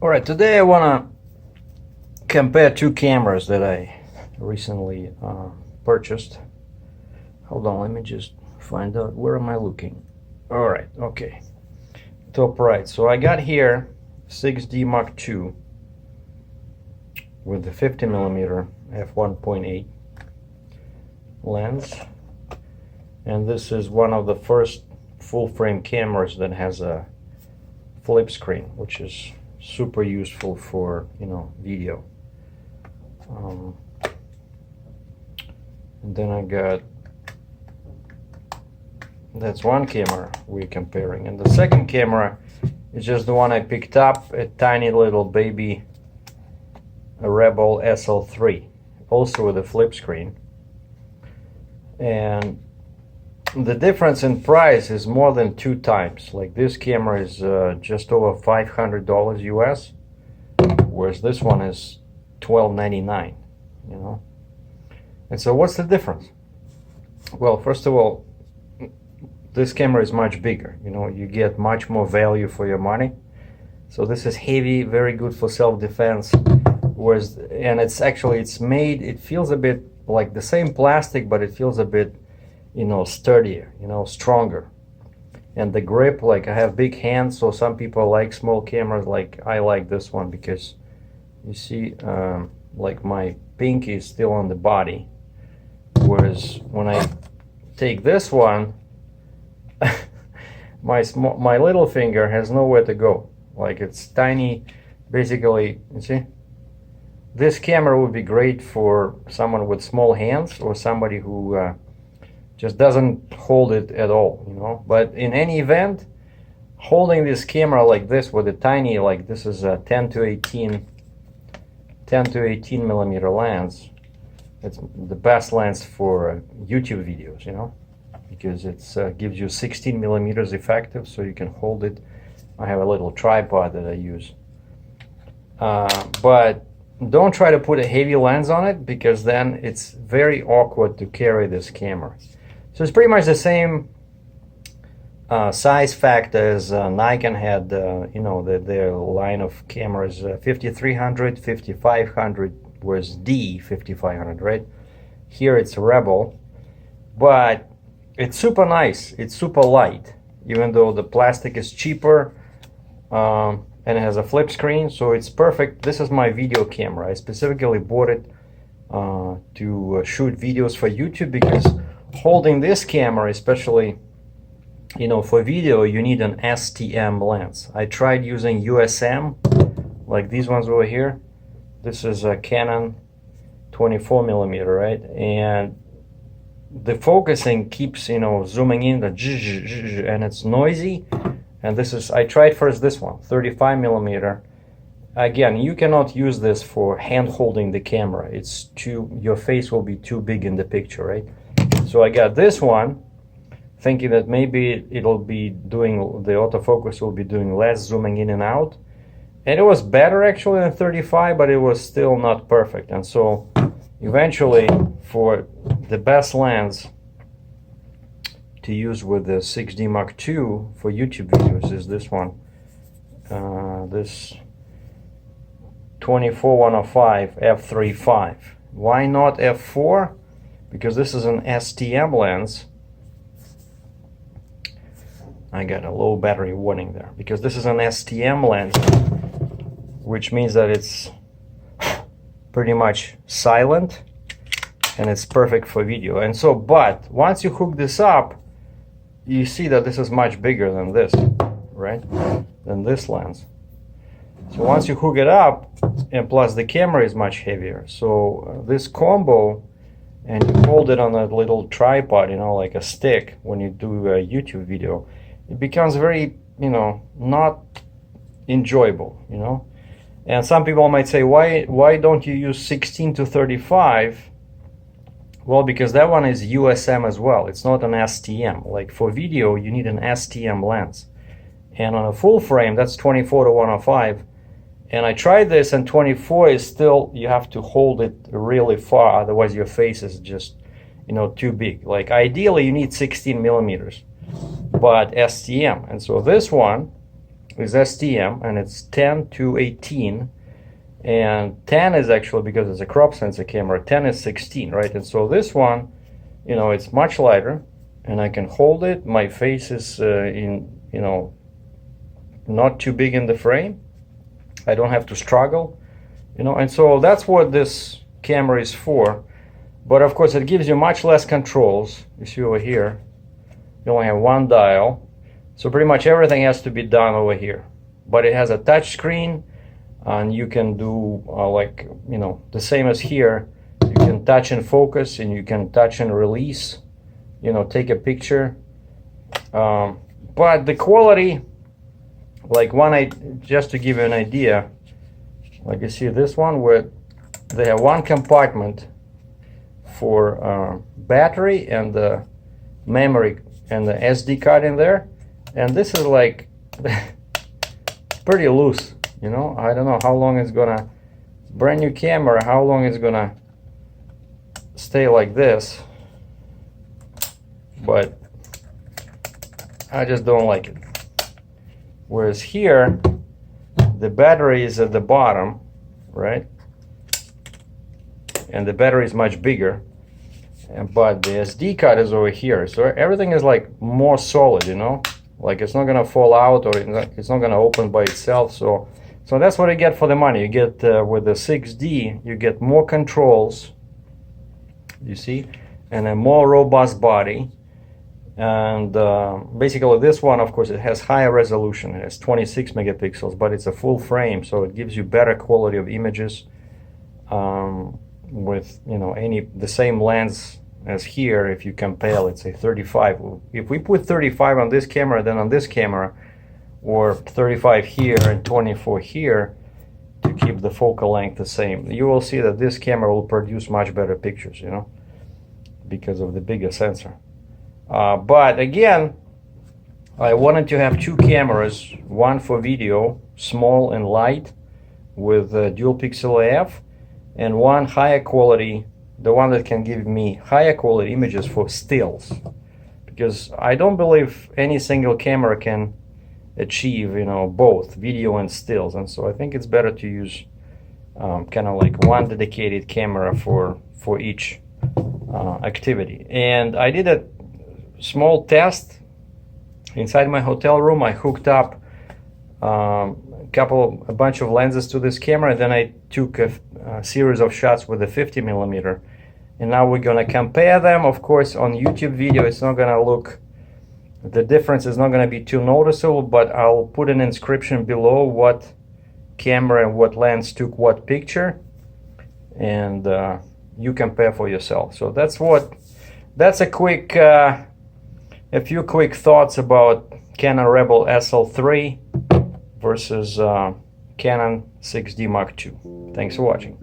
All right, today I want to compare two cameras that I recently purchased. Hold on, let me just find out where am I looking. All right, okay, top right. So I got here 6D Mark II with the 50mm f1.8 lens, and this is one of the first full-frame cameras that has a flip screen, which is super useful for video. And then I got, that's one camera we're comparing, and the second camera is just the one I picked up, a tiny little baby, a Rebel SL3, also with a flip screen. And the difference in price is more than 2 times. Like, this camera is just over $500 US, whereas this one is $12.99, And so what's the difference? Well, first of all, this camera is much bigger. You get much more value for your money. So this is heavy, very good for self-defense. Whereas, and it's made, it feels a bit like the same plastic, but it feels a bit sturdier, stronger. And the grip, like, I have big hands, so some people like small cameras. Like, I like this one because you see, like, my pinky is still on the body, whereas when I take this one, my little finger has nowhere to go. Like, it's tiny. Basically, you see, this camera would be great for someone with small hands or somebody who just doesn't hold it at all, But in any event, holding this camera like this with a tiny, like, this is a 10 to 18 millimeter lens. It's the best lens for YouTube videos, because it gives you 16 millimeters effective, so you can hold it. I have a little tripod that I use, but don't try to put a heavy lens on it, because then it's very awkward to carry this camera. So it's pretty much the same size factor as Nikon had, their line of cameras, 5300, 5500 was D 5500, right? Here it's Rebel, but it's super nice. It's super light, even though the plastic is cheaper, and it has a flip screen, so it's perfect. This is my video camera. I specifically bought it to shoot videos for YouTube, because holding this camera, especially for video, you need an STM lens. I tried using USM, like these ones over here. This is a Canon 24mm, right? And the focusing keeps zooming in, and it's noisy. And this is, I tried first this one, 35mm. Again, you cannot use this for hand holding the camera. It's too, your face will be too big in the picture, right? So I got this one, thinking that maybe it'll be doing, the autofocus will be doing less zooming in and out. And it was better actually than 35, but it was still not perfect. And so eventually, for the best lens to use with the 6D Mark II for YouTube videos is this one, this 24-105 f3.5. Why not f4? Because this is an STM lens. I got a low battery warning there, because this is an STM lens, which means that it's pretty much silent and it's perfect for video. And so, but once you hook this up, you see that this is much bigger than this, right? Than this lens. So once you hook it up, and plus the camera is much heavier, so this combo, and you hold it on a little tripod, like a stick, when you do a YouTube video, it becomes very, not enjoyable, And some people might say, why don't you use 16 to 35? Well, because that one is USM as well. It's not an STM. Like, for video, you need an STM lens. And on a full frame, that's 24 to 105. And I tried this, and 24 is still, you have to hold it really far, otherwise your face is just, too big. Like, ideally, you need 16 millimeters, but STM. And so this one is STM, and it's 10 to 18, and 10 is actually, because it's a crop sensor camera, 10 is 16, right? And so this one, you know, it's much lighter, and I can hold it. My face is not too big in the frame. I don't have to struggle, and so that's what this camera is for. But of course, it gives you much less controls. You see over here, you only have one dial, so pretty much everything has to be done over here. But it has a touch screen, and you can do the same as here. You can touch and focus, and you can touch and release, take a picture. But the quality, just to give you an idea, like you see this one, where they have one compartment for battery and the memory and the SD card in there, and this is like pretty loose. I don't know how long it's gonna, brand new camera, how long it's gonna stay like this, but I just don't like it. Whereas here, the battery is at the bottom, right? And the battery is much bigger, but the SD card is over here. So everything is like more solid, like it's not gonna fall out, or it's not gonna open by itself. So that's what you get for the money. You get with the 6D, you get more controls, you see, and a more robust body. And basically this one, of course, it has higher resolution. It has 26 megapixels, but it's a full frame, so it gives you better quality of images with the same lens as here. If you compare, let's say 35, if we put 35 on this camera, then on this camera, or 35 here and 24 here, to keep the focal length the same, you will see that this camera will produce much better pictures, because of the bigger sensor. But again, I wanted to have two cameras, one for video, small and light, with dual pixel AF, and one higher quality, the one that can give me higher quality images for stills, because I don't believe any single camera can achieve both video and stills. And so I think it's better to use kind of like one dedicated camera for each activity. And I did a small test inside my hotel room. I hooked up a bunch of lenses to this camera, and then I took a series of shots with a 50mm, and now we're gonna compare them. Of course, on YouTube video it's not gonna look, the difference is not gonna be too noticeable, but I'll put an inscription below what camera and what lens took what picture, and you compare for yourself. So that's a few quick thoughts about Canon Rebel SL3 versus Canon 6D Mark II. Thanks for watching.